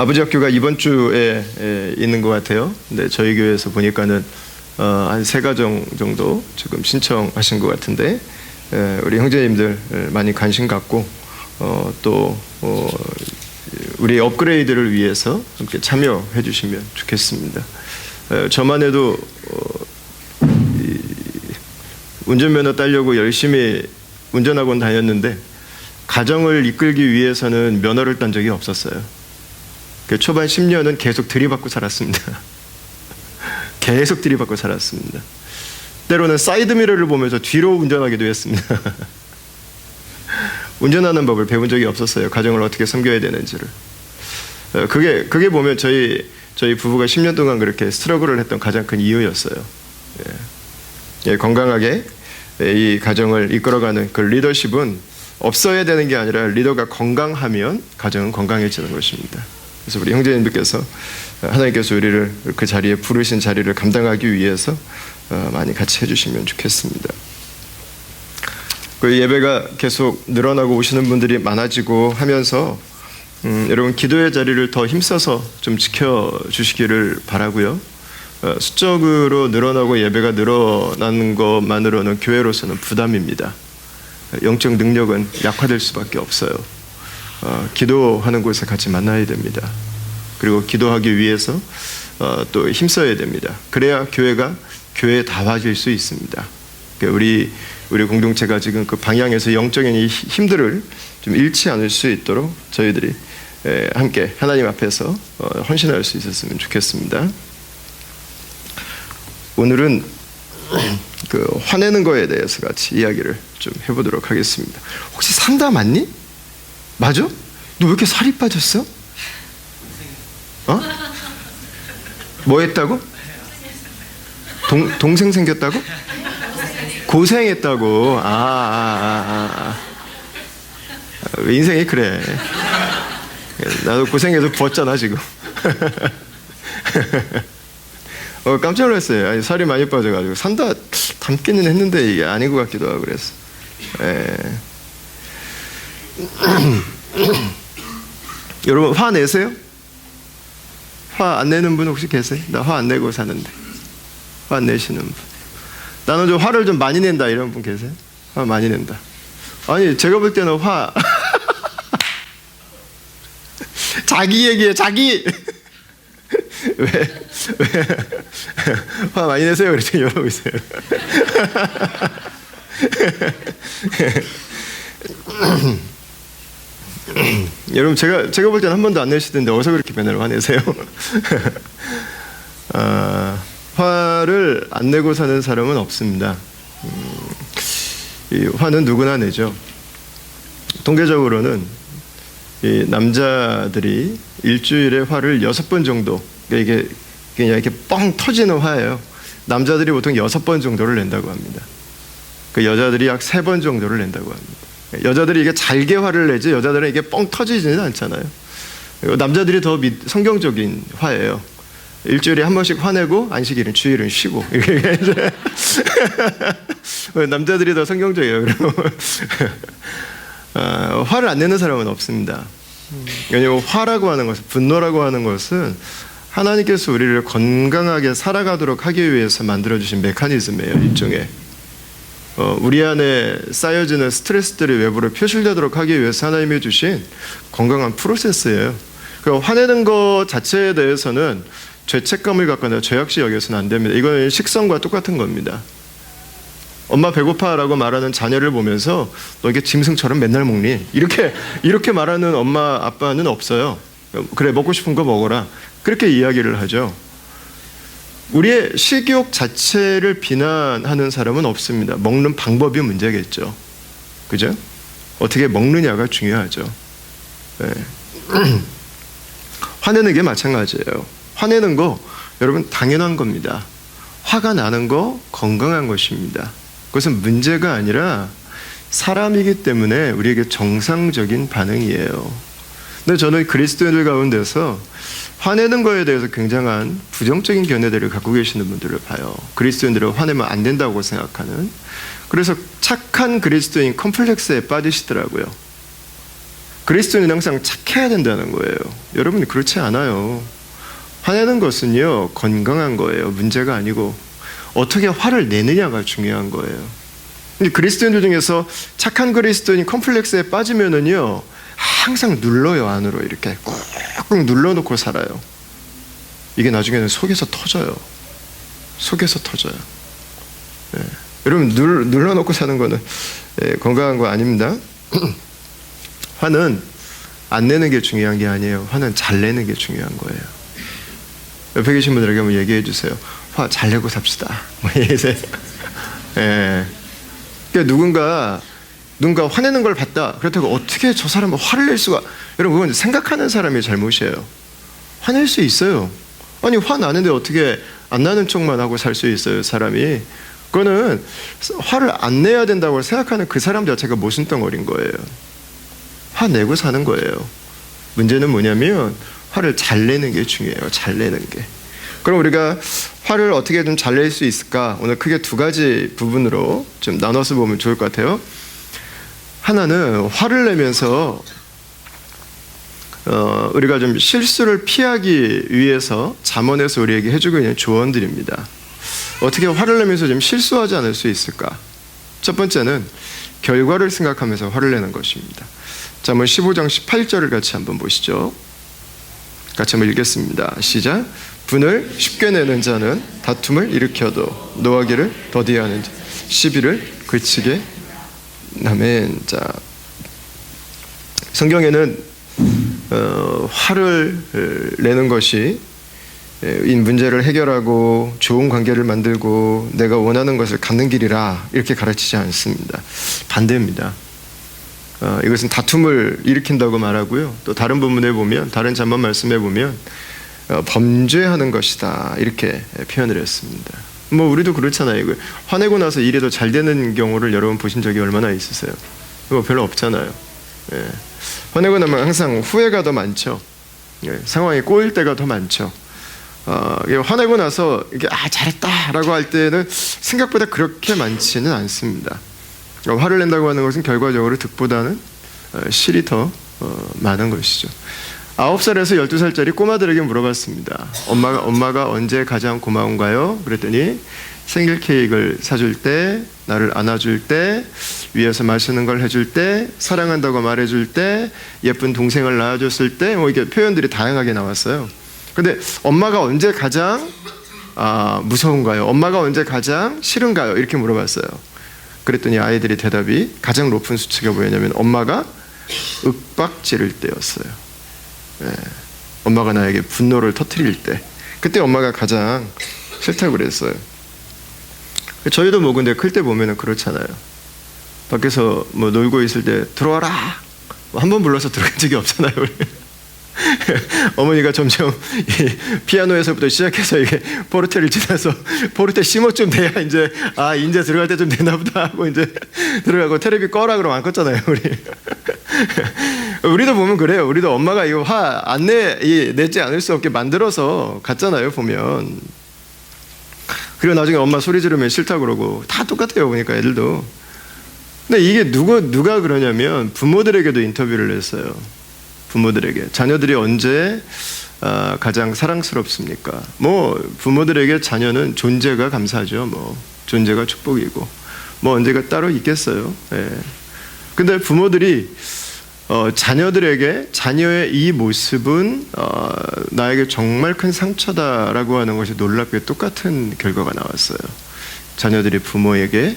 아버지 학교가 이번 주에 있는 것 같아요. 근데 저희 교회에서 보니까는 한 3가정 정도 지금 신청하신 것 같은데, 우리 형제님들 많이 관심 갖고 또 우리 업그레이드를 위해서 함께 참여해 주시면 좋겠습니다. 저만 해도 운전면허 따려고 열심히 운전학원 다녔는데 가정을 이끌기 위해서는 면허를 딴 적이 없었어요. 초반 10년은 계속 들이받고 살았습니다. 계속 들이받고 살았습니다. 때로는 사이드미러를 보면서 뒤로 운전하기도 했습니다. 운전하는 법을 배운 적이 없었어요. 가정을 어떻게 섬겨야 되는지를. 그게 보면 저희 부부가 10년 동안 그렇게 스트러글을 했던 가장 큰 이유였어요. 건강하게 이 가정을 이끌어가는 그 리더십은 없어야 되는 게 아니라 리더가 건강하면 가정은 건강해지는 것입니다. 그래서 우리 형제님들께서 하나님께서 우리를 그 자리에 부르신 자리를 감당하기 위해서 많이 같이 해주시면 좋겠습니다. 그 예배가 계속 늘어나고 오시는 분들이 많아지고 하면서 여러분 기도의 자리를 더 힘써서 좀 지켜주시기를 바라고요. 수적으로 늘어나고 예배가 늘어나는 것만으로는 교회로서는 부담입니다. 영적 능력은 약화될 수밖에 없어요. 기도하는 곳에 같이 만나야 됩니다. 그리고 기도하기 위해서 또 힘써야 됩니다. 그래야 교회가 교회다워질 수 있습니다. 우리 공동체가 지금 그 방향에서 영적인 이 힘들을 좀 잃지 않을 수 있도록 저희들이 함께 하나님 앞에서 헌신할 수 있었으면 좋겠습니다. 오늘은 그 화내는 거에 대해서 같이 이야기를 좀 해보도록 하겠습니다. 혹시 상담 맞니? 맞아? 너 왜 이렇게 살이 빠졌어? 뭐 했다고? 동생 생겼다고? 고생했다고. 인생이 그래. 나도 고생해서 부었잖아 지금. 깜짝 놀랐어요. 아니, 살이 많이 빠져가지고 담기는 했는데 이게 아닌 것 같기도 하고 그래서. 여러분 화 내세요? 화 안 내는 분 혹시 계세요? 나 화 안 내고 사는데. 화 안 내시는 분. 나는 좀 화를 좀 많이 낸다 이런 분 계세요? 화 많이 낸다. 아니 제가 볼 때는 화 자기 얘기해 자기. 왜 화 많이 내세요? 그랬더니 이러고 있어요. 여러분 제가 볼 때는 한 번도 안 내시던데 어디서 그렇게 맨날 화내세요? 화를 안 내고 사는 사람은 없습니다. 이 화는 누구나 내죠. 통계적으로는 이 남자들이 일주일에 화를 6번 정도, 이게 그냥 이렇게 뻥 터지는 화예요. 남자들이 보통 6번 정도를 낸다고 합니다. 그 여자들이 약 3번 정도를 낸다고 합니다. 여자들이 이게 잘게 화를 내지 여자들은 이게 뻥 터지지는 않잖아요. 남자들이 더 성경적인 화예요. 일주일에 한 번씩 화내고 안식일은 주일은 쉬고. 남자들이 더 성경적이에요. 화를 안 내는 사람은 없습니다. 왜냐하면 화라고 하는 것은, 분노라고 하는 것은 하나님께서 우리를 건강하게 살아가도록 하기 위해서 만들어주신 메커니즘이에요. 일종의 우리 안에 쌓여지는 스트레스들이 외부로 표출되도록 하기 위해서 하나님이 주신 건강한 프로세스예요. 그러니까 화내는 것 자체에 대해서는 죄책감을 갖거나 죄악시 여겨서는 안 됩니다. 이거는 식성과 똑같은 겁니다. 엄마 배고파라고 말하는 자녀를 보면서 너 이게 짐승처럼 맨날 먹니? 이렇게 말하는 엄마 아빠는 없어요. 그래 먹고 싶은 거 먹어라. 그렇게 이야기를 하죠. 우리의 식욕 자체를 비난하는 사람은 없습니다. 먹는 방법이 문제겠죠. 그죠? 어떻게 먹느냐가 중요하죠. 네. 화내는 게 마찬가지예요. 화내는 거 여러분 당연한 겁니다. 화가 나는 거 건강한 것입니다. 그것은 문제가 아니라 사람이기 때문에 우리에게 정상적인 반응이에요. 근데 저는 그리스도인들 가운데서 화내는 거에 대해서 굉장한 부정적인 견해들을 갖고 계시는 분들을 봐요. 그리스도인들은 화내면 안 된다고 생각하는. 그래서 착한 그리스도인 컴플렉스에 빠지시더라고요. 그리스도인은 항상 착해야 된다는 거예요. 여러분 그렇지 않아요. 화내는 것은요 건강한 거예요. 문제가 아니고 어떻게 화를 내느냐가 중요한 거예요. 근데 그리스도인들 중에서 착한 그리스도인이 컴플렉스에 빠지면은요 항상 눌러요. 안으로 이렇게 꾹꾹 눌러놓고 살아요. 이게 나중에는 속에서 터져요. 속에서 터져요. 예. 여러분 눌러놓고 사는 거는 건강한 거 아닙니다. 화는 안 내는 게 중요한 게 아니에요. 화는 잘 내는 게 중요한 거예요. 옆에 계신 분들에게 한번 얘기해 주세요. 화 잘 내고 삽시다. 뭐 얘기하세요. 예. 그러니까 누군가 화내는 걸 봤다. 그렇다고 어떻게 저 사람은 화를 낼 수가? 여러분 그건 생각하는 사람이 잘못이에요. 화낼 수 있어요. 아니 화 나는데 어떻게 안 나는 척만 하고 살 수 있어요, 사람이? 그거는 화를 안 내야 된다고 생각하는 그 사람 자체가 모순덩어리인 거예요. 화내고 사는 거예요. 문제는 뭐냐면 화를 잘 내는 게 중요해요. 잘 내는 게. 그럼 우리가 화를 어떻게 좀 잘 낼 수 있을까? 오늘 크게 두 가지 부분으로 좀 나눠서 보면 좋을 것 같아요. 하나는 화를 내면서 우리가 좀 실수를 피하기 위해서 잠언에서 우리에게 해주고 있는 조언들입니다. 어떻게 화를 내면서 좀 실수하지 않을 수 있을까? 첫 번째는 결과를 생각하면서 화를 내는 것입니다. 잠언 15장 18절을 같이 한번 보시죠. 같이 한번 읽겠습니다. 시작. 분을 쉽게 내는 자는 다툼을 일으켜도 노하기를 더디하는 자 시비를 그치게. 아멘. 자, 성경에는 화를 내는 것이 이 문제를 해결하고 좋은 관계를 만들고 내가 원하는 것을 갖는 길이라 이렇게 가르치지 않습니다. 반대입니다. 이것은 다툼을 일으킨다고 말하고요. 또 다른 부분에 보면 다른 잠언 말씀에 보면 범죄하는 것이다 이렇게 표현을 했습니다. 뭐 우리도 그렇잖아요. 화내고 나서 일이 더 잘 되는 경우를 여러분 보신 적이 얼마나 있으세요? 뭐 별로 없잖아요. 예. 화내고 나면 항상 후회가 더 많죠. 예. 상황이 꼬일 때가 더 많죠. 화내고 나서 이게 잘했다라고 할 때는 생각보다 그렇게 많지는 않습니다. 화를 낸다고 하는 것은 결과적으로 득보다는 실이 더 많은 것이죠. 9살에서 12살짜리 꼬마들에게 물어봤습니다. 엄마가 언제 가장 고마운가요? 그랬더니 생일 케이크를 사줄 때, 나를 안아줄 때, 위에서 마시는 걸 해줄 때, 사랑한다고 말해줄 때, 예쁜 동생을 낳아줬을 때, 뭐 이게 표현들이 다양하게 나왔어요. 근데 엄마가 언제 가장 무서운가요? 엄마가 언제 가장 싫은가요? 이렇게 물어봤어요. 그랬더니 아이들의 대답이 가장 높은 수치가 뭐였냐면 엄마가 윽박지를 때였어요. 예, 엄마가 나에게 분노를 터뜨릴 때, 그때 엄마가 가장 싫다고 그랬어요. 저희도 뭐 근데 클 때 보면은 그렇잖아요. 밖에서 뭐 놀고 있을 때 들어와라 한 번 불러서 들어간 적이 없잖아요. 우리. 어머니가 점점 피아노에서부터 시작해서 이게 포르테를 지나서 포르테 심어쯤 돼야 이제 이제 들어갈 때 좀 되나 보다 하고 이제 들어가고 테레비 꺼라 그러면 안 껐잖아요. 우리도 보면 그래요. 우리도 엄마가 이거 화 안 내지 않을 수 없게 만들어서 갔잖아요. 보면. 그리고 나중에 엄마 소리 지르면 싫다고 그러고 다 똑같아요. 보니까 애들도. 근데 이게 누가 그러냐면 부모들에게도 인터뷰를 했어요. 부모들에게 자녀들이 언제 가장 사랑스럽습니까? 뭐 부모들에게 자녀는 존재가 감사하죠. 뭐 존재가 축복이고 뭐 언제가 따로 있겠어요. 예. 근데 부모들이 자녀들에게 자녀의 이 모습은 나에게 정말 큰 상처다라고 하는 것이 놀랍게 똑같은 결과가 나왔어요. 자녀들이 부모에게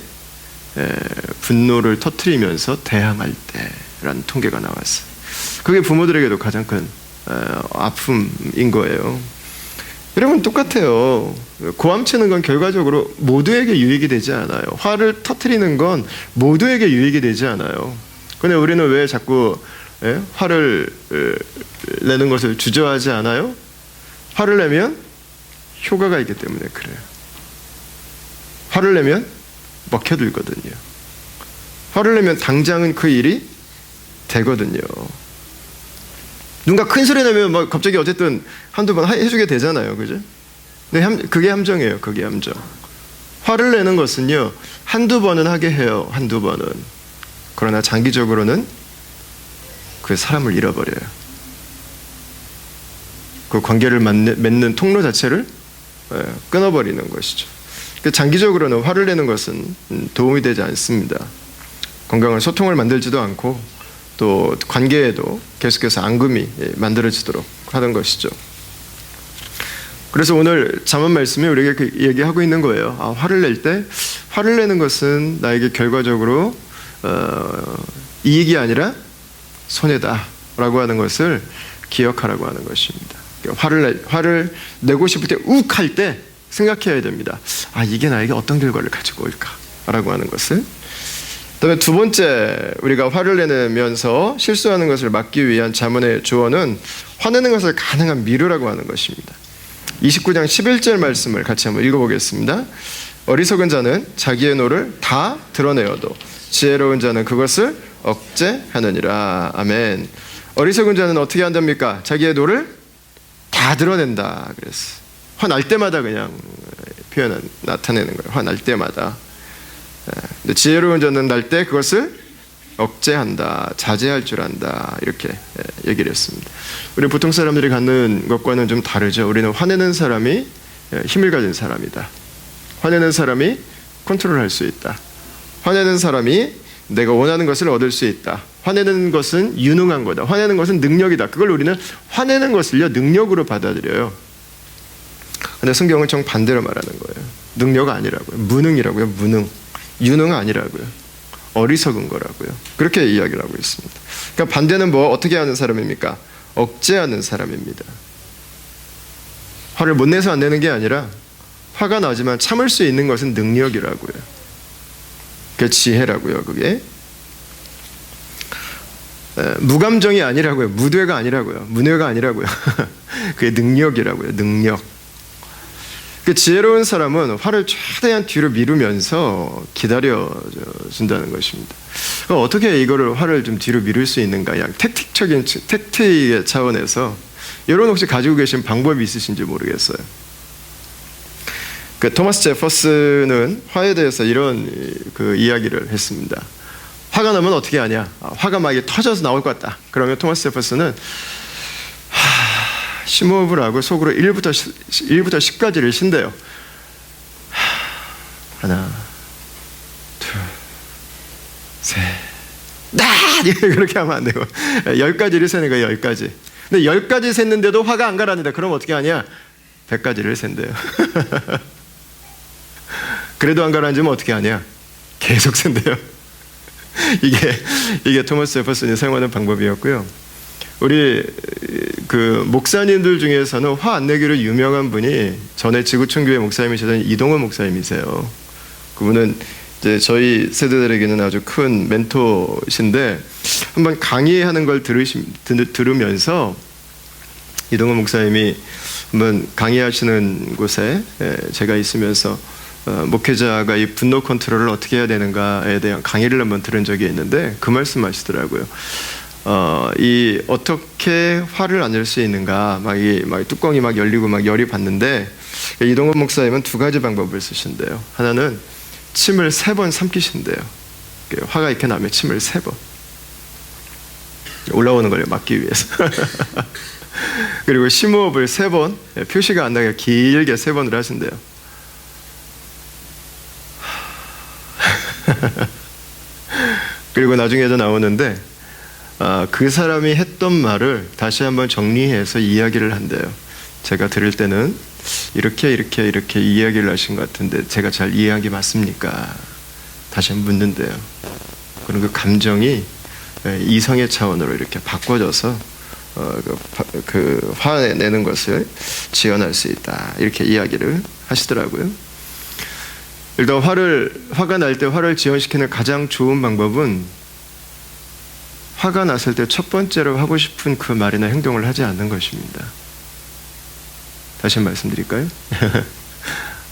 분노를 터뜨리면서 대항할 때라는 통계가 나왔어요. 그게 부모들에게도 가장 큰 아픔인 거예요. 여러분 똑같아요. 고함치는 건 결과적으로 모두에게 유익이 되지 않아요. 화를 터뜨리는 건 모두에게 유익이 되지 않아요. 근데 우리는 왜 자꾸 화를 내는 것을 주저하지 않아요? 화를 내면 효과가 있기 때문에 그래요. 화를 내면 먹혀들거든요. 화를 내면 당장은 그 일이 되거든요. 누군가 큰 소리 내면 뭐 갑자기 어쨌든 한두 번 해주게 되잖아요. 그죠? 근데 그게 함정이에요. 그게 함정. 화를 내는 것은요, 한두 번은 하게 해요. 한두 번은. 그러나 장기적으로는 그 사람을 잃어버려요. 그 관계를 맺는 통로 자체를 끊어버리는 것이죠. 장기적으로는 화를 내는 것은 도움이 되지 않습니다. 건강한 소통을 만들지도 않고 또 관계에도 계속해서 앙금이 만들어지도록 하는 것이죠. 그래서 오늘 잠언 말씀이 우리에게 얘기하고 있는 거예요. 화를 낼 때 화를 내는 것은 나에게 결과적으로 이익이 아니라 손해다라고 하는 것을 기억하라고 하는 것입니다. 화를 내고 싶을 때 욱 할 때 생각해야 됩니다. 이게 나에게 어떤 결과를 가지고 올까라고 하는 것을. 그다음에 두 번째, 우리가 화를 내면서 실수하는 것을 막기 위한 잠언의 조언은 화내는 것을 가능한 미루라고 하는 것입니다. 29장 11절 말씀을 같이 한번 읽어보겠습니다. 어리석은 자는 자기의 노를 다 드러내어도 지혜로운 자는 그것을 억제하느니라. 아멘. 어리석은 자는 어떻게 한답니까? 자기의 노를 다 드러낸다 그랬어. 화날 때마다 그냥 나타내는 거예요. 화날 때마다. 근데 지혜로운 자는 날 때 그것을 억제한다, 자제할 줄 안다, 이렇게 얘기를 했습니다. 우리 보통 사람들이 갖는 것과는 좀 다르죠. 우리는 화내는 사람이 힘을 가진 사람이다. 화내는 사람이 컨트롤할 수 있다. 화내는 사람이 내가 원하는 것을 얻을 수 있다. 화내는 것은 유능한 거다. 화내는 것은 능력이다. 그걸 우리는 화내는 것을요 능력으로 받아들여요. 근데 성경은 정반대로 말하는 거예요. 능력 아니라고요. 무능이라고요. 무능. 유능 아니라고요. 어리석은 거라고요. 그렇게 이야기를 하고 있습니다. 그러니까 반대는 어떻게 하는 사람입니까? 억제하는 사람입니다. 화를 못 내서 안 내는 게 아니라 화가 나지만 참을 수 있는 것은 능력이라고요. 그게 지혜라고요. 그게 무감정이 아니라고요. 무뇌가 아니라고요. 문외가 아니라고요. 그게 능력이라고요. 능력. 그 지혜로운 사람은 화를 최대한 뒤로 미루면서 기다려준다는 것입니다. 어떻게 이거를 화를 좀 뒤로 미룰 수 있는가? 그냥 택틱의 차원에서 여러분 혹시 가지고 계신 방법이 있으신지 모르겠어요. 토마스 제퍼슨은 화에 대해서 이런 이야기를 했습니다. 화가 나면 어떻게 하냐? 화가 막 터져서 나올 것 같다. 그러면 토마스 제퍼슨은 심호흡을 하고 속으로 1부터 10까지를 쉰대요. 하나, 둘, 셋, 그렇게 하면 안 되고 10까지를 세는 거예요. 10까지. 근데 10까지 셌는데도 화가 안 가라앉는다. 그럼 어떻게 하냐? 100까지를 센대요. 그래도 안 가라앉으면 어떻게 하냐? 계속 센대요. 이게 토마스 제퍼슨이 사용하는 방법이었고요. 우리 목사님들 중에서는 화 안 내기로 유명한 분이 전에 지구촌교회 목사님이시던 이동원 목사님이세요. 그분은 이제 저희 세대들에게는 아주 큰 멘토신데 한번 강의하는 걸 들으면서 이동원 목사님이 한번 강의하시는 곳에 제가 있으면서 목회자가 이 분노 컨트롤을 어떻게 해야 되는가에 대한 강의를 한번 들은 적이 있는데 그 말씀하시더라고요. 어떻게 화를 안 낼 수 있는가, 막 뚜껑이 막 열리고 막 열이 받는데, 이동건 목사님은 두 가지 방법을 쓰신대요. 하나는 침을 3번 삼키신대요. 화가 이렇게 나면 침을 3번. 올라오는 걸 막기 위해서. 그리고 심호흡을 3번, 표시가 안 나게 길게 3번을 하신대요. 그리고 나중에도 나오는데, 그 사람이 했던 말을 다시 한번 정리해서 이야기를 한대요. 제가 들을 때는 이렇게 이야기를 하신 것 같은데 제가 잘 이해한 게 맞습니까? 다시 한번 묻는데요. 그런 그 감정이 이성의 차원으로 이렇게 바꿔져서 화내는 것을 지연할 수 있다. 이렇게 이야기를 하시더라고요. 일단 화가 날 때 화를 지연시키는 가장 좋은 방법은 화가 났을 때 첫 번째로 하고 싶은 그 말이나 행동을 하지 않는 것입니다. 다시 말씀드릴까요?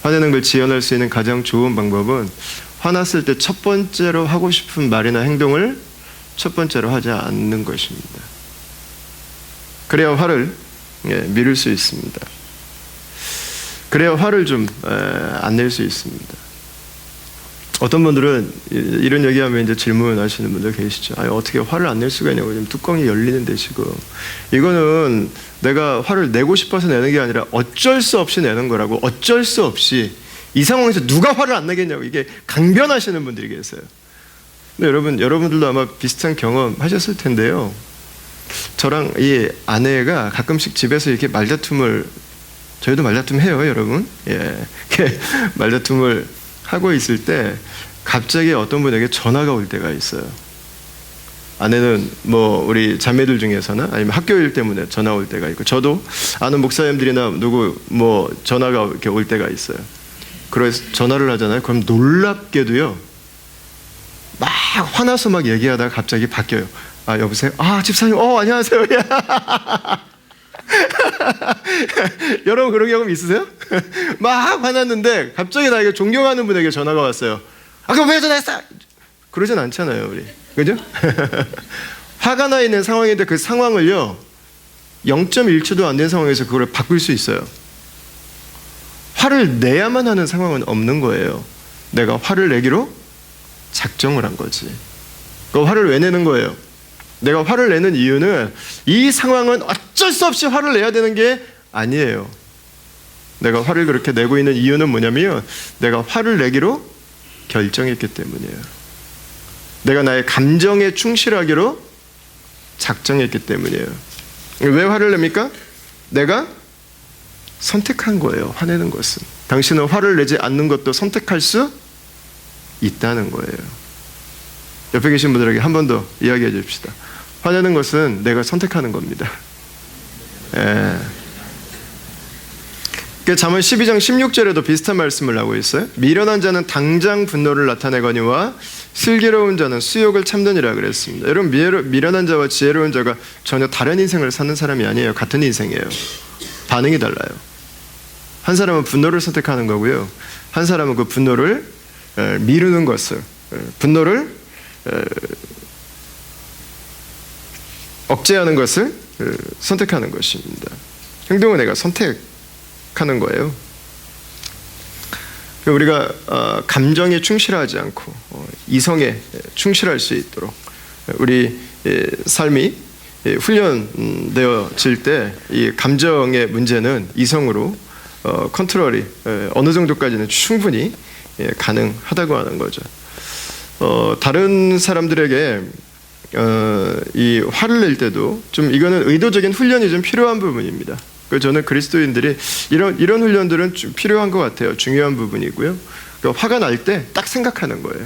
화내는 걸 지연할 수 있는 가장 좋은 방법은 화났을 때 첫 번째로 하고 싶은 말이나 행동을 첫 번째로 하지 않는 것입니다. 그래야 화를 미룰 수 있습니다. 그래야 화를 좀 안 낼 수 있습니다. 어떤 분들은 이런 얘기하면 이제 질문하시는 분들 계시죠. 아니, 어떻게 화를 안 낼 수가 있냐고. 지금 뚜껑이 열리는데 지금. 이거는 내가 화를 내고 싶어서 내는 게 아니라 어쩔 수 없이 내는 거라고. 어쩔 수 없이. 이 상황에서 누가 화를 안 내겠냐고. 이게 강변하시는 분들이 계세요. 근데 여러분들도 아마 비슷한 경험 하셨을 텐데요. 저랑 이 아내가 가끔씩 집에서 이렇게 말다툼을, 저희도 말다툼 해요, 여러분. 예. 말다툼을 하고 있을 때 갑자기 어떤 분에게 전화가 올 때가 있어요. 아내는 뭐 우리 자매들 중에서는 아니면 학교 일 때문에 전화 올 때가 있고, 저도 아는 목사님들이나 누구 뭐 전화가 이렇게 올 때가 있어요. 그래서 전화를 하잖아요. 그럼 놀랍게도요, 막 화나서 막 얘기하다가 갑자기 바뀌어요. 아, 여보세요? 아, 집사님, 안녕하세요. 여러분 그런 경험 있으세요? 막 화났는데 갑자기 나에게 존경하는 분에게 전화가 왔어요. 아, 그럼 왜 전화했어? 그러진 않잖아요, 우리. 그죠? 화가 나 있는 상황인데 그 상황을요, 0.1초도 안 된 상황에서 그걸 바꿀 수 있어요. 화를 내야만 하는 상황은 없는 거예요. 내가 화를 내기로 작정을 한 거지. 그 화를 왜 내는 거예요? 내가 화를 내는 이유는 이 상황은 어쩔 수 없이 화를 내야 되는 게 아니에요. 내가 화를 그렇게 내고 있는 이유는 뭐냐면 내가 화를 내기로 결정했기 때문이에요. 내가 나의 감정에 충실하기로 작정했기 때문이에요. 왜 화를 냅니까? 내가 선택한 거예요. 화내는 것은. 당신은 화를 내지 않는 것도 선택할 수 있다는 거예요. 옆에 계신 분들에게 한 번 더 이야기해 줍시다. 화내는 것은 내가 선택하는 겁니다. 예. 잠언 12장 16절에도 비슷한 말씀을 하고 있어요. 미련한 자는 당장 분노를 나타내거니와 슬기로운 자는 수욕을 참느니라 그랬습니다. 여러분, 미련한 자와 지혜로운 자가 전혀 다른 인생을 사는 사람이 아니에요. 같은 인생이에요. 반응이 달라요. 한 사람은 분노를 선택하는 거고요, 한 사람은 그 분노를 미루는 것을, 분노를 억제하는 것을 선택하는 것입니다. 행동은 내가 선택하는 거예요. 우리가 감정에 충실하지 않고 이성에 충실할 수 있도록 우리 삶이 훈련되어질 때 이 감정의 문제는 이성으로 컨트롤이 어느 정도까지는 충분히 가능하다고 하는 거죠. 다른 사람들에게 이 화를 낼 때도 좀 이거는 의도적인 훈련이 좀 필요한 부분입니다. 그래서 저는 그리스도인들이 이런 훈련들은 좀 필요한 것 같아요. 중요한 부분이고요. 그러니까 화가 날 때 딱 생각하는 거예요.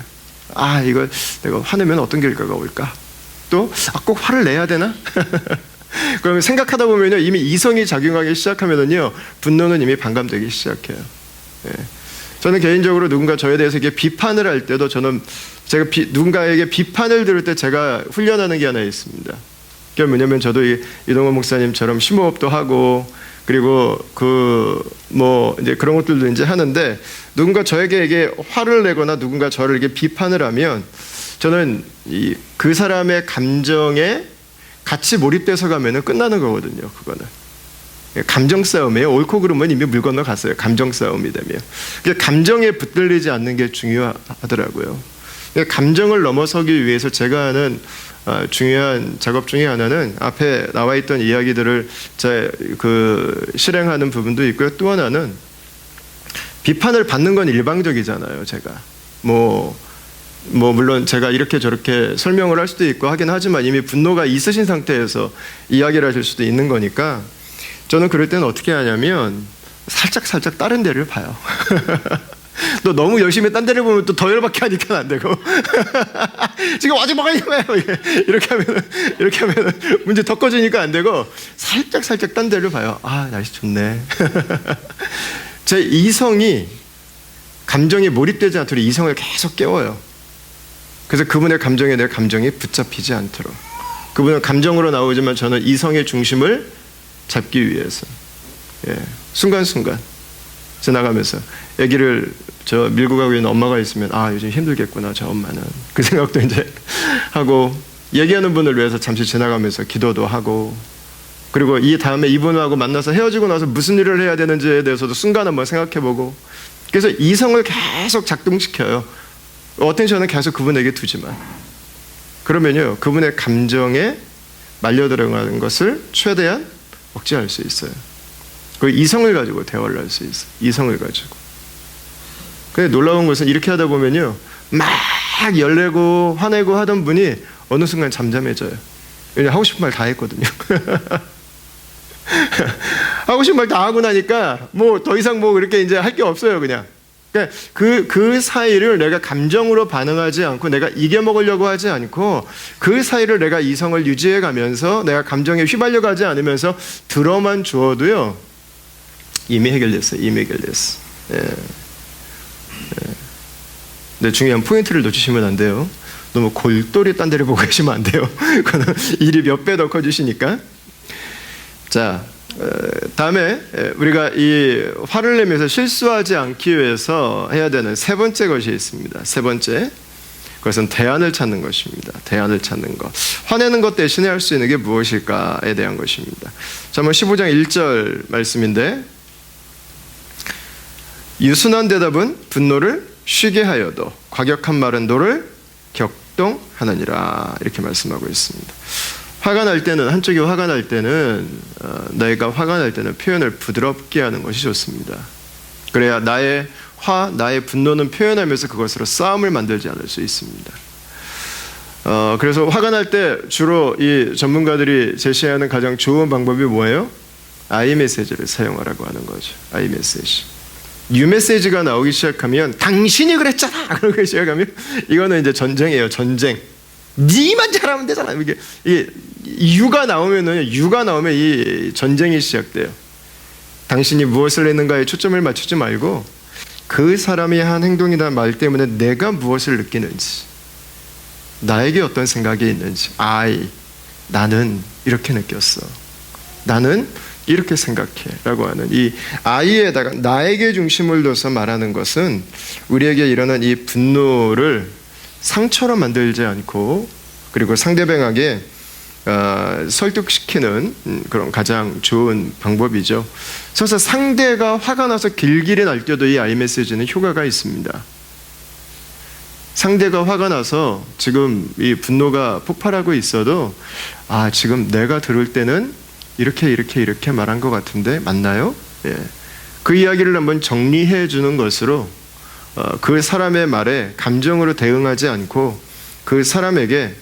아, 이거 내가 화내면 어떤 결과가 올까? 또 꼭 화를 내야 되나? 그러면 생각하다 보면요, 이미 이성이 작용하기 시작하면은요, 분노는 이미 반감되기 시작해요. 예. 저는 개인적으로 누군가 저에 대해서 이렇게 비판을 할 때도 제가 누군가에게 비판을 들을 때 제가 훈련하는 게 하나 있습니다. 그게 뭐냐면 저도 이동원 목사님처럼 심호흡도 하고 그리고 이제 그런 것들도 이제 하는데, 누군가 저에게 화를 내거나 누군가 저를 이렇게 비판을 하면 저는 그 사람의 감정에 같이 몰입돼서 가면은 끝나는 거거든요. 그거는 감정 싸움이에요. 옳고 그름은 이미 물 건너 갔어요. 감정 싸움이 되면. 감정에 붙들리지 않는 게 중요하더라고요. 감정을 넘어서기 위해서 제가 하는 중요한 작업 중에 하나는 앞에 나와 있던 이야기들을 실행하는 부분도 있고요. 또 하나는 비판을 받는 건 일방적이잖아요. 제가 물론 제가 이렇게 저렇게 설명을 할 수도 있고 하긴 하지만 이미 분노가 있으신 상태에서 이야기를 하실 수도 있는 거니까, 저는 그럴 때는 어떻게 하냐면 살짝 다른 데를 봐요. 또 너무 열심히 딴 데를 보면 또 더 열받게 하니까 안 되고 지금 아직 뭐가 있는 거예요. 이렇게 하면은 문제 더 커지니까 안 되고 살짝 딴 데를 봐요. 아, 날씨 좋네. 제 이성이 감정에 몰입되지 않도록 이성을 계속 깨워요. 그래서 그분의 감정에 내 감정이 붙잡히지 않도록. 그분은 감정으로 나오지만 저는 이성의 중심을 잡기 위해서 순간순간 지나가면서 아기를 밀고 가고 있는 엄마가 있으면 요즘 힘들겠구나 저 엄마는, 그 생각도 이제 하고, 얘기하는 분을 위해서 잠시 지나가면서 기도도 하고, 그리고 이 다음에 이분하고 만나서 헤어지고 나서 무슨 일을 해야 되는지에 대해서도 순간 한번 생각해보고, 그래서 이성을 계속 작동시켜요. 어텐션은 계속 그분에게 두지만, 그러면요 그분의 감정에 말려 들어가는 것을 최대한 억제할 수 있어요. 그 이성을 가지고 대화를 할 수 있어요. 이성을 가지고. 근데 놀라운 것은 이렇게 하다 보면요 막 열내고 화내고 하던 분이 어느 순간 잠잠해져요. 왜냐면 하고 싶은 말 다 했거든요. 하고 싶은 말 다 하고 나니까 뭐 더 이상 뭐 그렇게 이제 할 게 없어요. 그냥 그 사이를 내가 감정으로 반응하지 않고, 내가 이겨먹으려고 하지 않고, 그 사이를 내가 이성을 유지해 가면서 내가 감정에 휘발려 가지 않으면서 들어만 주어도요 이미 해결됐어요. 이미 해결됐어. 예. 근데 중요한 포인트를 놓치시면 안 돼요. 너무 골똘히 딴 데를 보고 계시면 안 돼요. 그거는 일이 몇 배 더 커지시니까. 자, 다음에 우리가 이 화를 내면서 실수하지 않기 위해서 해야 되는 세 번째 것이 있습니다. 세 번째, 그것은 대안을 찾는 것입니다. 대안을 찾는 것. 화내는 것 대신에 할 수 있는 게 무엇일까에 대한 것입니다. 자, 15장 1절 말씀인데, 유순한 대답은 분노를 쉬게 하여도 과격한 말은 노를 격동하느니라, 이렇게 말씀하고 있습니다. 화가 날 때는, 한쪽이 화가 날 때는 내가 화가 날 때는 표현을 부드럽게 하는 것이 좋습니다. 그래야 나의 나의 분노는 표현하면서 그것으로 싸움을 만들지 않을 수 있습니다. 그래서 화가 날 때 주로 이 전문가들이 제시하는 가장 좋은 방법이 뭐예요? 아이메시지를 사용하라고 하는 거죠. 아이메시지. 유메시지가 나오기 시작하면 당신이 그랬잖아 그러기 시작하면 이거는 이제 전쟁이에요. 전쟁. 니만 잘하면 되잖아. 이게 유가 나오면 이 전쟁이 시작돼요. 당신이 무엇을 했는가에 초점을 맞추지 말고 그 사람이 한 행동이나 말 때문에 내가 무엇을 느끼는지, 나에게 어떤 생각이 있는지, 나는 이렇게 느꼈어, 나는 이렇게 생각해 라고 하는 이 아이에다가 나에게 중심을 둬서 말하는 것은 우리에게 일어난 이 분노를 상처로 만들지 않고, 그리고 상대방에게 설득시키는 그런 가장 좋은 방법이죠. 그래서 상대가 화가 나서 길길이 날뛰어도 이 아이메시지는 효과가 있습니다. 상대가 화가 나서 지금 이 분노가 폭발하고 있어도 지금 내가 들을 때는 이렇게 말한 것 같은데 맞나요? 예. 그 이야기를 한번 정리해 주는 것으로 그 사람의 말에 감정으로 대응하지 않고 그 사람에게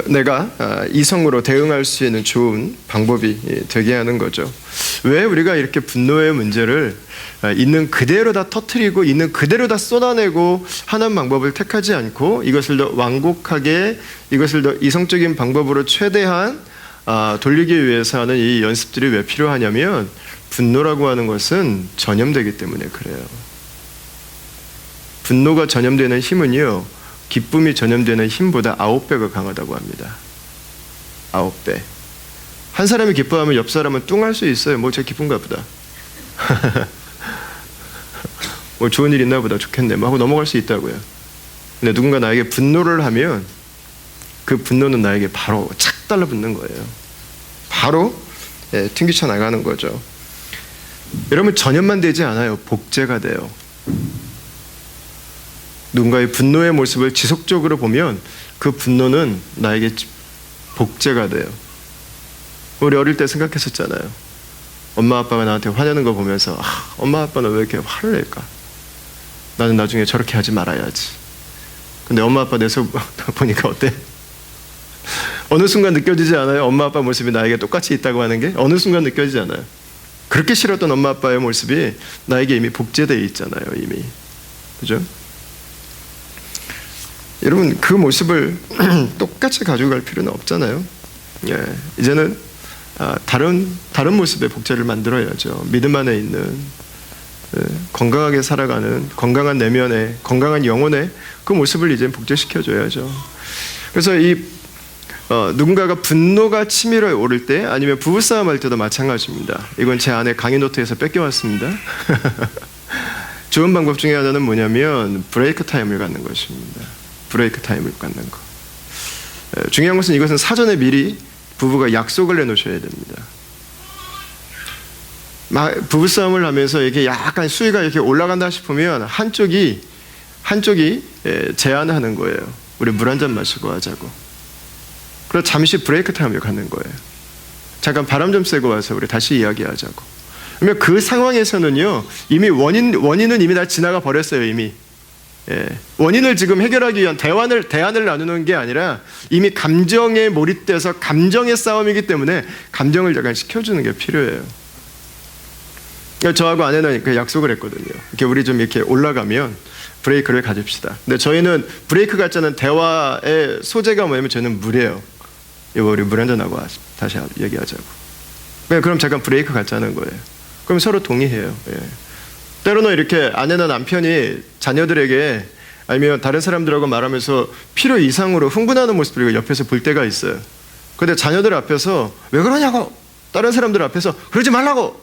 내가 이성으로 대응할 수 있는 좋은 방법이 되게 하는 거죠. 왜 우리가 이렇게 분노의 문제를 있는 그대로 다 터뜨리고 있는 그대로 다 쏟아내고 하는 방법을 택하지 않고 이것을 더 완곡하게, 이것을 더 이성적인 방법으로 최대한 돌리기 위해서 하는 이 연습들이 왜 필요하냐면, 분노라고 하는 것은 전염되기 때문에 그래요. 분노가 전염되는 힘은요, 기쁨이 전염되는 힘보다 9배가 강하다고 합니다. 9배. 한 사람이 기뻐하면 옆 사람은 뚱할 수 있어요. 뭐 쟤 기쁜가 보다. 뭐 좋은 일 있나 보다, 좋겠네 뭐 하고 넘어갈 수 있다고요. 근데 누군가 나에게 분노를 하면 그 분노는 나에게 바로 착 달라붙는 거예요. 바로 튕기쳐 나가는 거죠. 여러분, 전염만 되지 않아요. 복제가 돼요. 누군가의 분노의 모습을 지속적으로 보면 그 분노는 나에게 복제가 돼요. 우리 어릴 때 생각했었잖아요. 엄마 아빠가 나한테 화내는 거 보면서 엄마 아빠는 왜 이렇게 화를 낼까? 나는 나중에 저렇게 하지 말아야지. 근데 엄마 아빠 내서 보니까 어때? 어느 순간 느껴지지 않아요? 엄마 아빠 모습이 나에게 똑같이 있다고 하는 게 어느 순간 느껴지지 않아요? 그렇게 싫었던 엄마 아빠의 모습이 나에게 이미 복제되어 있잖아요. 이미. 그죠? 여러분, 그 모습을 똑같이 가지고 갈 필요는 없잖아요. 예, 이제는 다른 모습의 복제를 만들어야죠. 믿음 안에 있는, 건강하게 살아가는 건강한 내면의, 건강한 영혼의 그 모습을 이제 복제시켜줘야죠. 그래서 누군가가 분노가 치밀어 오를 때, 아니면 부부싸움 할 때도 마찬가지입니다. 이건 제 아내 강의 노트에서 뺏겨왔습니다. 좋은 방법 중에 하나는 뭐냐면 브레이크 타임을 갖는 것입니다. 브레이크 타임을 갖는 거. 중요한 것은 이것은 사전에 미리 부부가 약속을 내놓으셔야 됩니다. 부부싸움을 하면서 이렇게 약간 수위가 이렇게 올라간다 싶으면 한쪽이 한쪽이 제안하는 거예요. 우리 물 한 잔 마시고 하자고. 그래서 잠시 브레이크 타임을 갖는 거예요. 잠깐 바람 좀 쐬고 와서 우리 다시 이야기하자고. 그러면 그 상황에서는요, 이미 원인은 이미 다 지나가 버렸어요, 이미. 원인을 지금 해결하기 위한 대안을 나누는 게 아니라 이미 감정에 몰입돼서 감정의 싸움이기 때문에 감정을 약간 식혀주는 게 필요해요. 저하고 아내는 그 약속을 했거든요. 이렇게 우리 좀 이렇게 올라가면 브레이크를 가집시다. 근데 저희는 브레이크 같지 않은 대화의 소재가 뭐냐면 저는 물이에요. 여보, 우리 물 한잔 하고 다시 얘기하자고. 그럼 잠깐 브레이크 갖자는 거예요. 그럼 서로 동의해요. 때로는 이렇게 아내나 남편이 자녀들에게 아니면 다른 사람들하고 말하면서 필요 이상으로 흥분하는 모습을 옆에서 볼 때가 있어요. 근데 자녀들 앞에서 왜 그러냐고, 다른 사람들 앞에서 그러지 말라고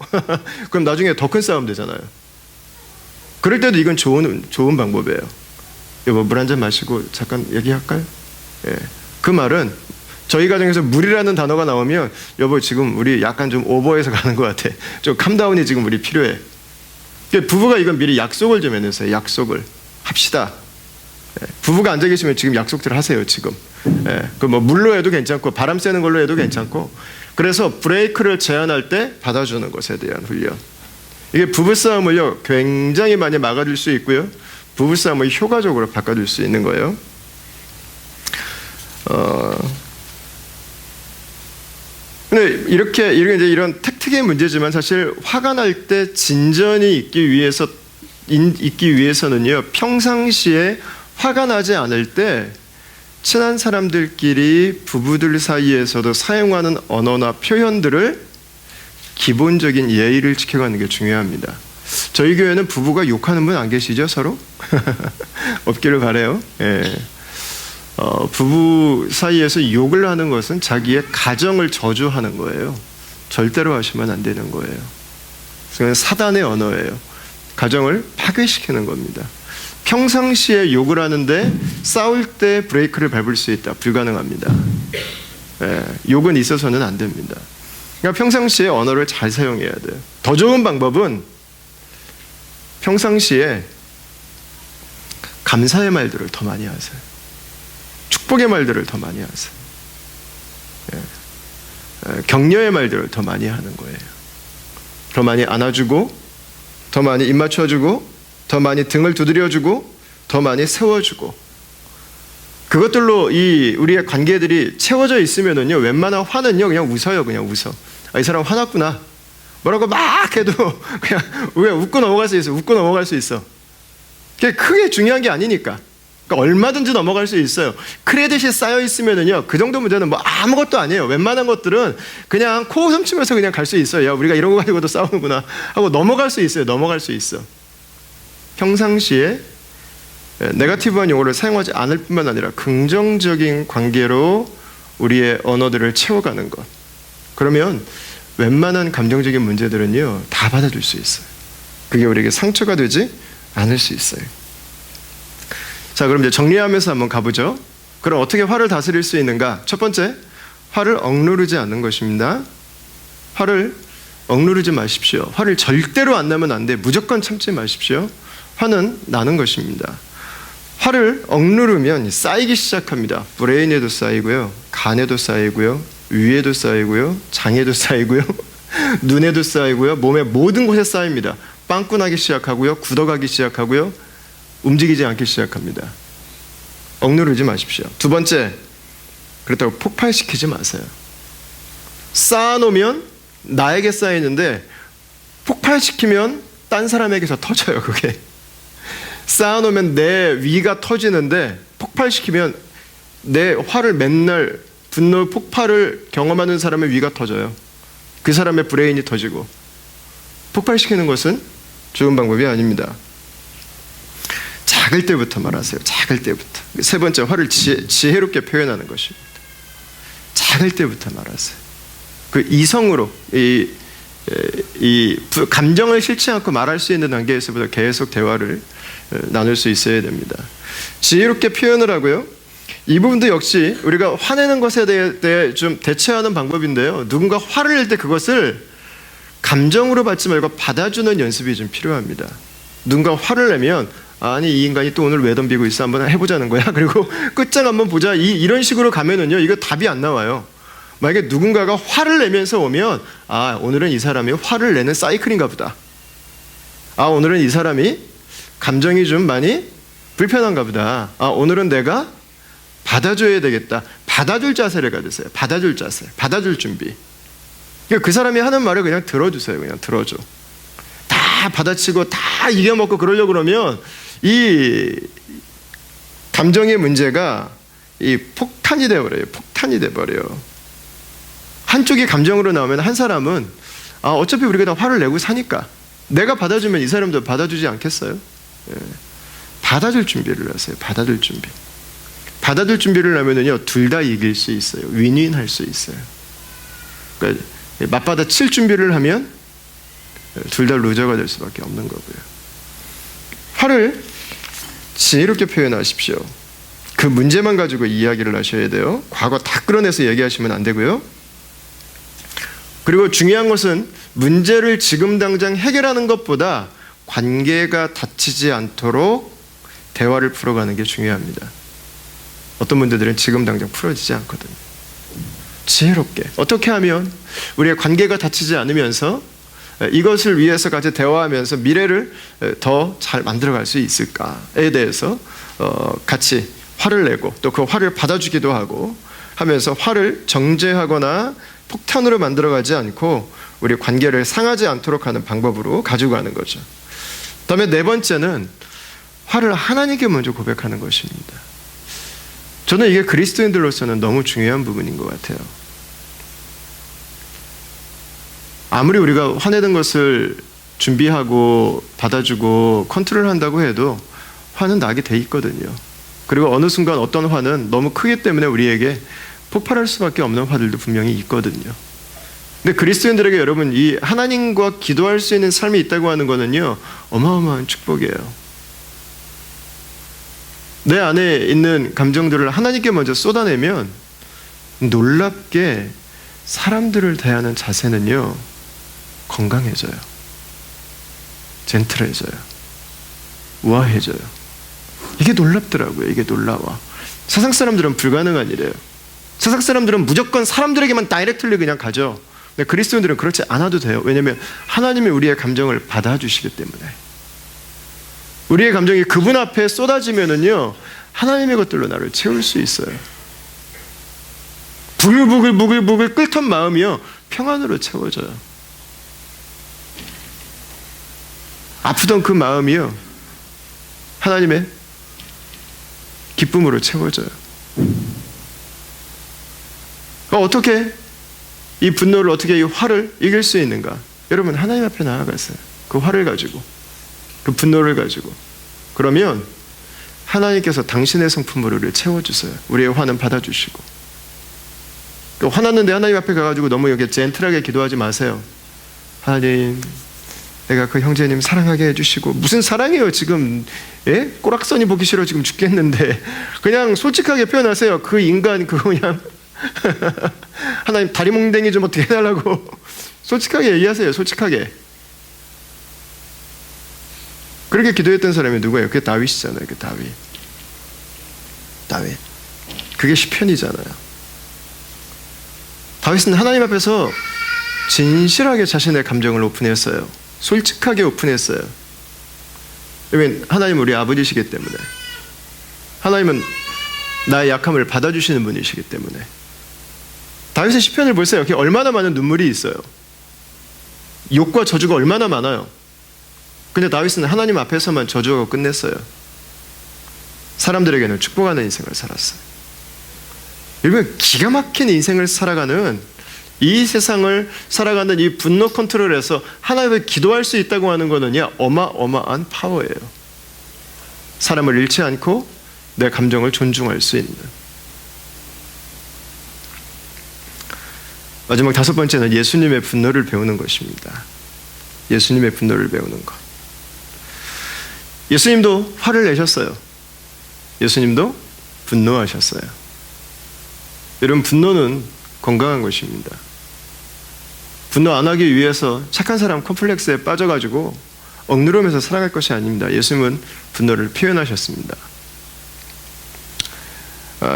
그럼 나중에 더 큰 싸움 되잖아요. 그럴 때도 이건 좋은 방법이에요. 여보, 물 한 잔 마시고 잠깐 얘기할까요? 그 말은 저희 가정에서 물이라는 단어가 나오면 여보, 지금 우리 약간 좀 오버해서 가는 것 같아. 좀 캄다운이 지금 우리 필요해. 부부가 이건 미리 약속을 좀 해놓으세요. 약속을 합시다. 부부가 앉아 계시면 지금 약속들 하세요. 지금. 그 뭐 물로 해도 괜찮고 바람 쐬는 걸로 해도 괜찮고. 그래서 브레이크를 제한할 때 받아주는 것에 대한 훈련. 이게 부부싸움을요 굉장히 많이 막아줄 수 있고요, 부부싸움을 효과적으로 바꿔줄 수 있는 거예요. 근데 이렇게 이제 이런 택틱의 문제지만 사실 화가 날 때 진전이 있기 위해서는요, 평상시에 화가 나지 않을 때 친한 사람들끼리 부부들 사이에서도 사용하는 언어나 표현들을 기본적인 예의를 지켜가는 게 중요합니다. 저희 교회는 부부가 욕하는 분 안 계시죠, 서로? 없기를 바라요. 부부 사이에서 욕을 하는 것은 자기의 가정을 저주하는 거예요. 절대로 하시면 안 되는 거예요. 그건 사단의 언어예요. 가정을 파괴시키는 겁니다. 평상시에 욕을 하는데 싸울 때 브레이크를 밟을 수 있다. 불가능합니다. 욕은 있어서는 안 됩니다. 그러니까 평상시에 언어를 잘 사용해야 돼요. 더 좋은 방법은 평상시에 감사의 말들을 더 많이 하세요. 축복의 말들을 더 많이 하세요. 격려의 말들을 더 많이 하는 거예요. 더 많이 안아주고, 더 많이 입 맞춰주고, 더 많이 등을 두드려주고, 더 많이 세워주고. 그것들로 우리의 관계들이 채워져 있으면은요, 웬만한 화는요 그냥 웃어요. 그냥 웃어. 이 사람 화났구나. 뭐라고 막 해도 그냥 웃고 넘어갈 수 있어. 웃고 넘어갈 수 있어. 그게 크게 중요한 게 아니니까. 그러니까 얼마든지 넘어갈 수 있어요. 크레딧이 쌓여 있으면은요, 그 정도 문제는 뭐 아무것도 아니에요. 웬만한 것들은 그냥 코웃음 치면서 그냥 갈 수 있어요. 야, 우리가 이런 거 가지고도 싸우는구나 하고 넘어갈 수 있어요. 넘어갈 수 있어. 평상시에 네거티브한 용어를 사용하지 않을 뿐만 아니라 긍정적인 관계로 우리의 언어들을 채워가는 것. 그러면 웬만한 감정적인 문제들은요 다 받아줄 수 있어요. 그게 우리에게 상처가 되지 않을 수 있어요. 자, 그럼 이제 정리하면서 한번 가보죠. 그럼 어떻게 화를 다스릴 수 있는가? 첫 번째, 화를 억누르지 않는 것입니다. 화를 억누르지 마십시오. 화를 절대로 안 나면 안 돼. 무조건 참지 마십시오. 화는 나는 것입니다. 화를 억누르면 쌓이기 시작합니다. 브레인에도 쌓이고요, 간에도 쌓이고요, 위에도 쌓이고요, 장에도 쌓이고요, 눈에도 쌓이고요, 몸의 모든 곳에 쌓입니다. 빵꾸나기 시작하고요, 굳어가기 시작하고요, 움직이지 않기 시작합니다. 억누르지 마십시오. 두 번째, 그렇다고 폭발시키지 마세요. 쌓아놓으면 나에게 쌓이는데 폭발시키면 딴 사람에게서 터져요. 그게 쌓아놓으면 내 위가 터지는데 폭발시키면 내 화를 맨날 분노 폭발을 경험하는 사람의 위가 터져요. 그 사람의 브레인이 터지고. 폭발시키는 것은 좋은 방법이 아닙니다. 작을 때부터 말하세요. 작을 때부터. 세 번째, 화를 지혜롭게 표현하는 것입니다. 작을 때부터 말하세요. 그 이성으로 이 감정을 싫지 않고 말할 수 있는 단계에서부터 계속 대화를 나눌 수 있어야 됩니다. 지혜롭게 표현을 하고요. 이 부분도 역시 우리가 화내는 것에 대해 좀 대처하는 방법인데요. 누군가 화를 낼 때 그것을 감정으로 받지 말고 받아주는 연습이 좀 필요합니다. 누군가 화를 내면 아니 이 인간이 또 오늘 왜 덤비고 있어, 한번 해보자는 거야. 그리고 끝장 한번 보자, 이런 식으로 가면은요 이거 답이 안 나와요. 만약에 누군가가 화를 내면서 오면, 아 오늘은 이 사람이 화를 내는 사이클인가 보다, 아 오늘은 이 사람이 감정이 좀 많이 불편한가 보다, 아 오늘은 내가 받아줘야 되겠다. 받아줄 자세를 가지세요. 받아줄 자세, 받아줄 준비. 그 사람이 하는 말을 그냥 들어주세요. 그냥 들어줘. 다 받아치고 다 이겨먹고 그러려고 그러면 이 감정의 문제가 이 폭탄이 돼버려요. 폭탄이 돼버려요. 한쪽이 감정으로 나오면 한 사람은, 아 어차피 우리가 다 화를 내고 사니까 내가 받아주면 이 사람도 받아주지 않겠어요? 예. 받아줄 준비를 하세요. 받아줄 준비. 받아줄 준비를 하면은요 둘 다 이길 수 있어요. 윈윈할 수 있어요. 그러니까 맞받아 칠 준비를 하면 둘 다 루저가 될 수밖에 없는 거고요. 화를 지혜롭게 표현하십시오. 그 문제만 가지고 이야기를 하셔야 돼요. 과거 다 끌어내서 얘기하시면 안 되고요. 그리고 중요한 것은 문제를 지금 당장 해결하는 것보다 관계가 다치지 않도록 대화를 풀어가는 게 중요합니다. 어떤 문제들은 지금 당장 풀어지지 않거든요. 지혜롭게 어떻게 하면 우리의 관계가 다치지 않으면서 이것을 위해서 같이 대화하면서 미래를 더 잘 만들어갈 수 있을까에 대해서 같이 화를 내고 또 그 화를 받아주기도 하고 하면서 화를 정제하거나 폭탄으로 만들어가지 않고 우리 관계를 상하지 않도록 하는 방법으로 가지고 가는 거죠. 그다음에 네 번째는 화를 하나님께 먼저 고백하는 것입니다. 저는 이게 그리스도인들로서는 너무 중요한 부분인 것 같아요. 아무리 우리가 화내는 것을 준비하고 받아주고 컨트롤한다고 해도 화는 나게 돼 있거든요. 그리고 어느 순간 어떤 화는 너무 크기 때문에 우리에게 폭발할 수밖에 없는 화들도 분명히 있거든요. 근데 그리스도인들에게 여러분 이 하나님과 기도할 수 있는 삶이 있다고 하는 거는요 어마어마한 축복이에요. 내 안에 있는 감정들을 하나님께 먼저 쏟아내면 놀랍게 사람들을 대하는 자세는요 건강해져요. 젠틀해져요. 우아해져요. 이게 놀랍더라고요. 이게 놀라워. 세상 사람들은 불가능한 일이에요. 세상 사람들은 무조건 사람들에게만 다이렉트리 그냥 가죠. 근데 그리스도인들은 그렇지 않아도 돼요. 왜냐하면 하나님이 우리의 감정을 받아주시기 때문에. 우리의 감정이 그분 앞에 쏟아지면은요 하나님의 것들로 나를 채울 수 있어요. 부글부글 끓던 마음이요 평안으로 채워져요. 아프던 그 마음이요 하나님의 기쁨으로 채워져요. 어떻게 이 분노를, 어떻게 이 화를 이길 수 있는가? 여러분 하나님 앞에 나아가세요. 그 화를 가지고, 그 분노를 가지고. 그러면 하나님께서 당신의 성품으로 우리를 채워주세요. 우리의 화는 받아주시고. 화났는데 하나님 앞에 가가지고 너무 이렇게 젠틀하게 기도하지 마세요. 하나님, 내가 그 형제님 사랑하게 해주시고. 무슨 사랑이에요 지금? 예? 꼬락선이 보기 싫어 지금 죽겠는데. 그냥 솔직하게 표현하세요. 그 인간 그거 그냥 하나님 다리몽댕이 좀 어떻게 해달라고 솔직하게 얘기하세요. 솔직하게. 그렇게 기도했던 사람이 누구예요? 그게 다윗이잖아요. 그 다윗. 그게 시편이잖아요. 다윗은 하나님 앞에서 진실하게 자신의 감정을 오픈했어요. 솔직하게 오픈했어요. 왜냐면 하나님은 우리 아버지시기 때문에. 하나님은 나의 약함을 받아주시는 분이시기 때문에. 다윗의 시편을 보세요. 여기 얼마나 많은 눈물이 있어요. 욕과 저주가 얼마나 많아요. 근데 다윗은 하나님 앞에서만 저주하고 끝냈어요. 사람들에게는 축복하는 인생을 살았어요. 여러분 기가 막힌 인생을 살아가는, 이 세상을 살아가는 이 분노 컨트롤에서 하나님을 기도할 수 있다고 하는 것은요 어마어마한 파워예요. 사람을 잃지 않고 내 감정을 존중할 수 있는. 마지막 다섯 번째는 예수님의 분노를 배우는 것입니다. 예수님의 분노를 배우는 것. 예수님도 화를 내셨어요. 예수님도 분노하셨어요. 여러분 분노는 건강한 것입니다. 분노 안 하기 위해서 착한 사람 컴플렉스에 빠져가지고 억누르면서 살아갈 것이 아닙니다. 예수님은 분노를 표현하셨습니다.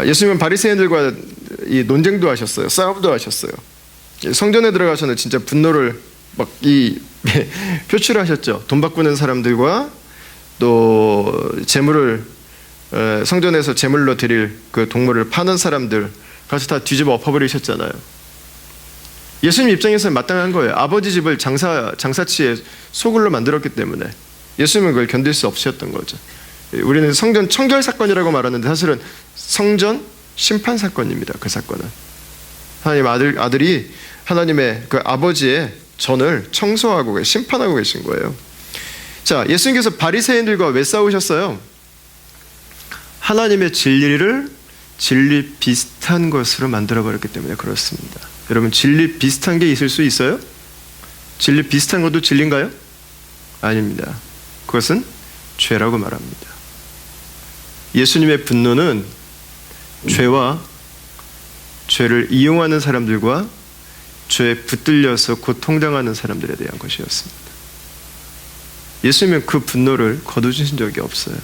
예수님은 바리새인들과 이 논쟁도 하셨어요. 싸움도 하셨어요. 성전에 들어가서는 진짜 분노를 막 표출하셨죠. 돈 바꾸는 사람들과 또 재물을 성전에서 제물로 드릴 그 동물을 파는 사람들 가서 다 뒤집어 엎어버리셨잖아요. 예수님 입장에서는 마땅한 거예요. 아버지 집을 장사치의 소굴로 만들었기 때문에 예수님은 그걸 견딜 수 없으셨던 거죠. 우리는 성전 청결 사건이라고 말하는데 사실은 성전 심판 사건입니다. 그 사건은 하나님 아들이 하나님의 그 아버지의 전을 청소하고 심판하고 계신 거예요. 자, 예수님께서 바리새인들과 왜 싸우셨어요? 하나님의 진리를 진리 비슷한 것으로 만들어버렸기 때문에 그렇습니다. 여러분, 진리 비슷한 게 있을 수 있어요? 진리 비슷한 것도 진리인가요? 아닙니다. 그것은 죄라고 말합니다. 예수님의 분노는 죄와 죄를 이용하는 사람들과 죄에 붙들려서 고통당하는 사람들에 대한 것이었습니다. 예수님은 그 분노를 거두신 적이 없어요.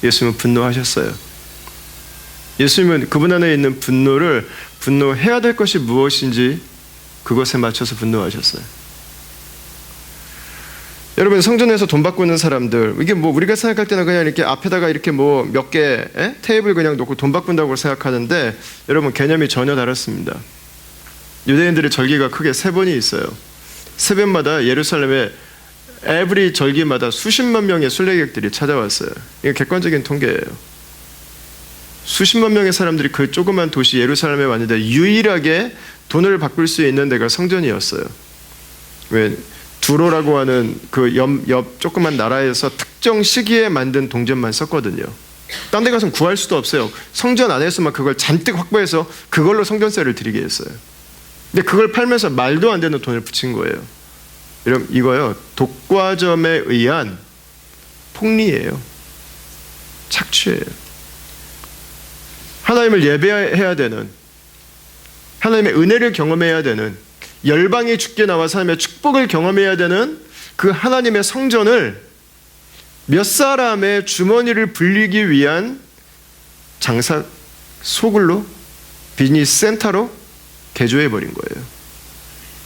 예수님은 분노하셨어요. 예수님은 그분 안에 있는 분노를 분노해야 될 것이 무엇인지 그것에 맞춰서 분노하셨어요. 여러분, 성전에서 돈 바꾸는 사람들, 이게 뭐 우리가 생각할 때는 그냥 이렇게 앞에다가 이렇게 뭐 몇 개 테이블 그냥 놓고 돈 바꾼다고 생각하는데 여러분, 개념이 전혀 다릅니다. 유대인들의 절기가 크게 3번이 있어요. 3번마다 예루살렘에 에브리 절기마다 수십만 명의 순례객들이 찾아왔어요. 이게 객관적인 통계예요. 수십만 명의 사람들이 그 조그만 도시 예루살렘에 왔는데 유일하게 돈을 바꿀 수 있는 데가 성전이었어요. 왜? 두로라고 하는 그 옆 조그만 나라에서 특정 시기에 만든 동전만 썼거든요. 딴 데 가서는 구할 수도 없어요. 성전 안에서만 그걸 잔뜩 확보해서 그걸로 성전세를 드리게 했어요. 근데 그걸 팔면서 말도 안 되는 돈을 붙인 거예요. 여러분, 이거요, 독과점에 의한 폭리예요. 착취예요. 하나님을 예배해야 되는, 하나님의 은혜를 경험해야 되는, 열방이 주께 나와서 하나님의 축복을 경험해야 되는 그 하나님의 성전을 몇 사람의 주머니를 불리기 위한 장사 소굴로, 비즈니스 센터로 개조해버린 거예요.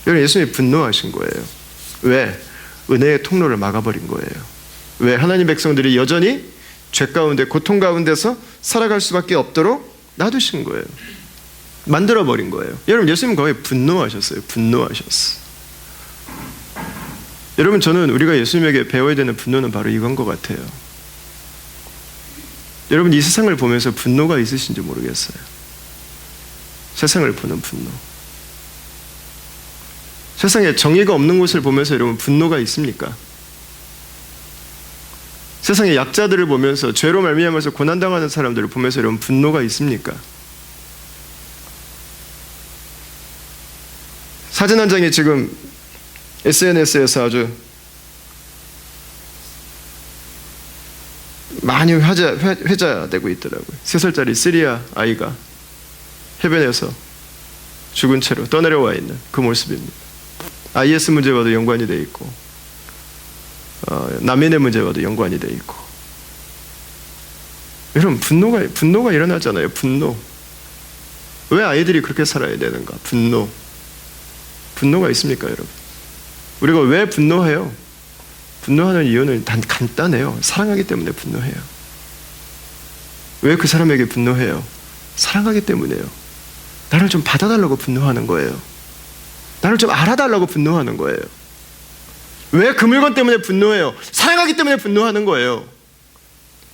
여러분, 예수님이 분노하신 거예요. 왜? 은혜의 통로를 막아버린 거예요. 왜? 하나님 백성들이 여전히 죄 가운데, 고통 가운데서 살아갈 수밖에 없도록 놔두신 거예요. 만들어버린 거예요. 여러분, 예수님은 거기에 분노하셨어요. 분노하셨어. 여러분, 저는 우리가 예수님에게 배워야 되는 분노는 바로 이건 것 같아요. 여러분, 이 세상을 보면서 분노가 있으신지 모르겠어요. 세상을 보는 분노. 세상에 정의가 없는 곳을 보면서 여러분, 분노가 있습니까? 세상의 약자들을 보면서, 죄로 말미암아서 고난당하는 사람들을 보면서 여러분, 분노가 있습니까? 사진 한 장이 지금 SNS에서 아주 많이 회자되고 있더라고요. 3살짜리 시리아 아이가 해변에서 죽은 채로 떠내려와 있는 그 모습입니다. IS 문제와도 연관이 돼 있고, 난민의 문제와도 연관이 돼 있고. 여러분, 분노가 일어나잖아요. 분노. 왜 아이들이 그렇게 살아야 되는가? 분노가 있습니까, 여러분? 우리가 왜 분노해요? 분노하는 이유는 간단해요. 사랑하기 때문에 분노해요. 왜 그 사람에게 분노해요? 사랑하기 때문에요. 나를 좀 받아달라고 분노하는 거예요. 나를 좀 알아달라고 분노하는 거예요. 왜 그 물건 때문에 분노해요? 사랑하기 때문에 분노하는 거예요.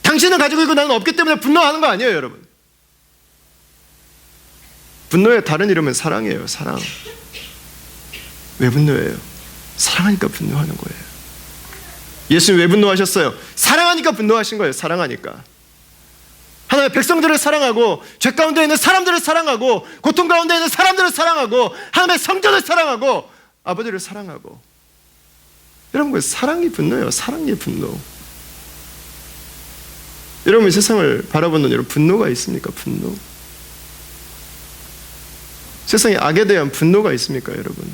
당신은 가지고 있고 나는 없기 때문에 분노하는 거 아니에요, 여러분. 분노의 다른 이름은 사랑이에요. 사랑. 왜 분노해요? 사랑하니까 분노하는 거예요. 예수님 왜 분노하셨어요? 사랑하니까 분노하신 거예요. 사랑하니까. 하나님의 백성들을 사랑하고, 죄 가운데 있는 사람들을 사랑하고, 고통 가운데 있는 사람들을 사랑하고, 하나님의 성전을 사랑하고, 아버지를 사랑하고. 여러분, 그 사랑이 분노예요. 사랑이 분노. 여러분, 세상을 바라보는 여러분, 분노가 있습니까? 분노. 세상에 악에 대한 분노가 있습니까, 여러분?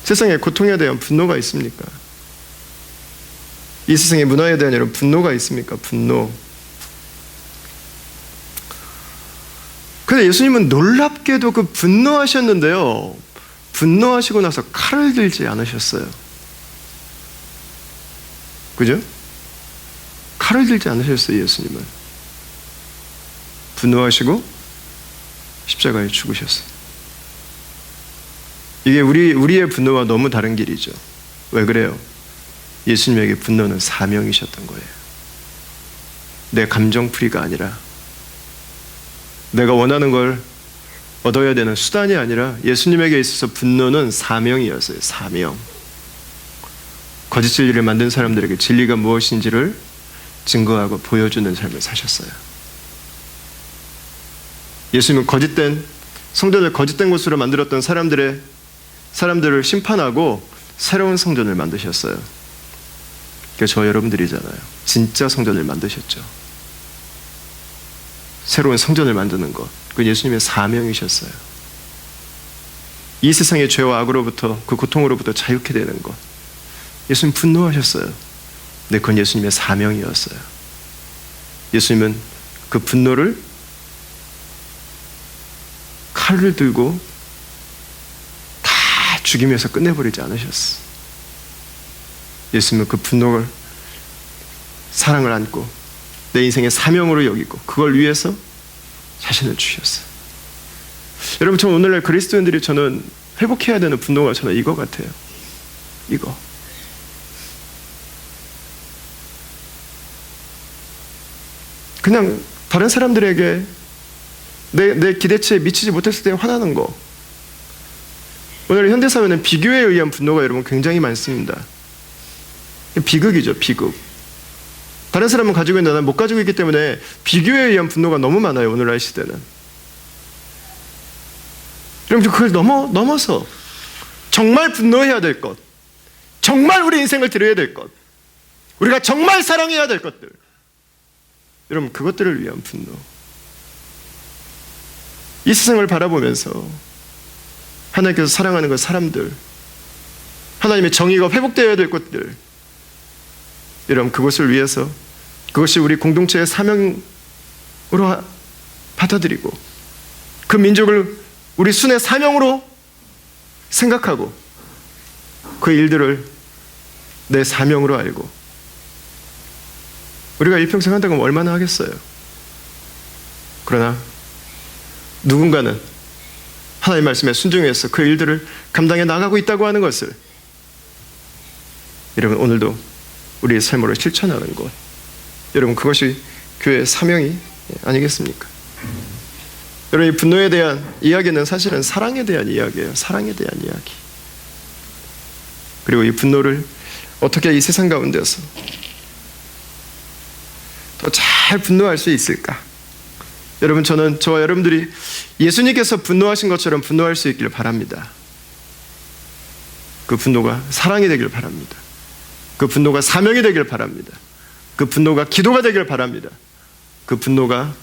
세상의 고통에 대한 분노가 있습니까? 이 세상의 문화에 대한 여러분 분노가 있습니까? 분노. 근데 예수님은 놀랍게도 그 분노하셨는데요, 분노하시고 나서 칼을 들지 않으셨어요. 그죠? 칼을 들지 않으셨어요. 예수님은 분노하시고 십자가에 죽으셨어요. 이게 우리의 분노와 너무 다른 길이죠. 왜 그래요? 예수님에게 분노는 사명이셨던 거예요. 내 감정풀이가 아니라, 내가 원하는 걸 얻어야 되는 수단이 아니라, 예수님에게 있어서 분노는 사명이었어요. 사명. 거짓 진리를 만든 사람들에게 진리가 무엇인지를 증거하고 보여주는 삶을 사셨어요. 예수님은 거짓된 성전을 거짓된 곳으로 만들었던 사람들을 심판하고 새로운 성전을 만드셨어요. 그게 저 여러분들이잖아요. 진짜 성전을 만드셨죠. 새로운 성전을 만드는 것, 그건 예수님의 사명이셨어요. 이 세상의 죄와 악으로부터, 그 고통으로부터 자유케 되는 것, 예수님 분노하셨어요. 근데 그건 예수님의 사명이었어요. 예수님은 그 분노를 칼을 들고 다 죽이면서 끝내버리지 않으셨어. 예수님은 그 분노를, 사랑을 안고 내 인생의 사명으로 여기고 그걸 위해서 자신을 주셨어요. 여러분, 저는 오늘날 그리스도인들이 저는 회복해야 되는 분노가 저는 이거 같아요. 이거. 그냥 다른 사람들에게 내 기대치에 미치지 못했을 때 화나는 거. 오늘 현대사회는 비교에 의한 분노가 여러분 굉장히 많습니다. 비극이죠, 비극. 다른 사람은 가지고 있는데 나는 못 가지고 있기 때문에 비교에 의한 분노가 너무 많아요, 오늘날 시대는. 여러분, 그걸 넘어서 정말 분노해야 될 것, 정말 우리 인생을 드려야 될 것, 우리가 정말 사랑해야 될 것들, 여러분, 그것들을 위한 분노. 이 세상을 바라보면서 하나님께서 사랑하는 그 사람들, 하나님의 정의가 회복되어야 될 것들, 여러분, 그것을 위해서, 그것이 우리 공동체의 사명으로 받아들이고 그 민족을 우리 순의 사명으로 생각하고 그 일들을 내 사명으로 알고, 우리가 일평생 한다고 하면 얼마나 하겠어요? 그러나 누군가는 하나님의 말씀에 순종해서 그 일들을 감당해 나가고 있다고 하는 것을, 여러분, 오늘도 우리의 삶으로 실천하는 것, 여러분, 그것이 교회의 사명이 아니겠습니까? 여러분, 이 분노에 대한 이야기는 사실은 사랑에 대한 이야기예요. 사랑에 대한 이야기. 그리고 이 분노를 어떻게 이 세상 가운데서 더 잘 분노할 수 있을까? 여러분, 저는 저와 여러분들이 예수님께서 분노하신 것처럼 분노할 수 있기를 바랍니다. 그 분노가 사랑이 되길 바랍니다. 그 분노가 사명이 되길 바랍니다. 그 분노가 기도가 되길 바랍니다. 그 분노가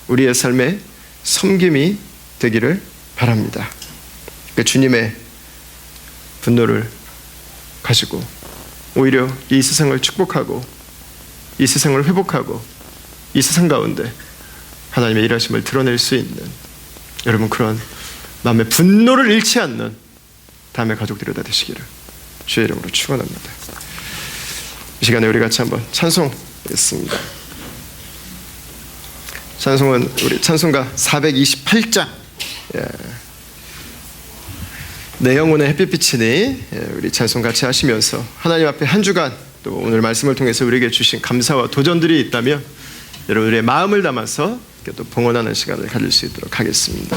우리의 삶의 섬김이 되기를 바랍니다. 그 주님의 분노를 가지고 오히려 이 세상을 축복하고 이 세상을 회복하고 이 세상 가운데 하나님의 일하심을 드러낼 수 있는, 여러분, 그런 마음의 분노를 잃지 않는 다음의 가족들이 다 되시기를 주의 이름으로 축원합니다. 이 시간에 우리 같이 한번 찬송했습니다. 찬송은 우리 찬송가 428장, 내 영혼의 햇빛이니, 우리 찬송 같이 하시면서 하나님 앞에 한 주간 또 오늘 말씀을 통해서 우리에게 주신 감사와 도전들이 있다면 여러분, 우리의 마음을 담아서 또 봉헌하는 시간을 가질 수 있도록 하겠습니다.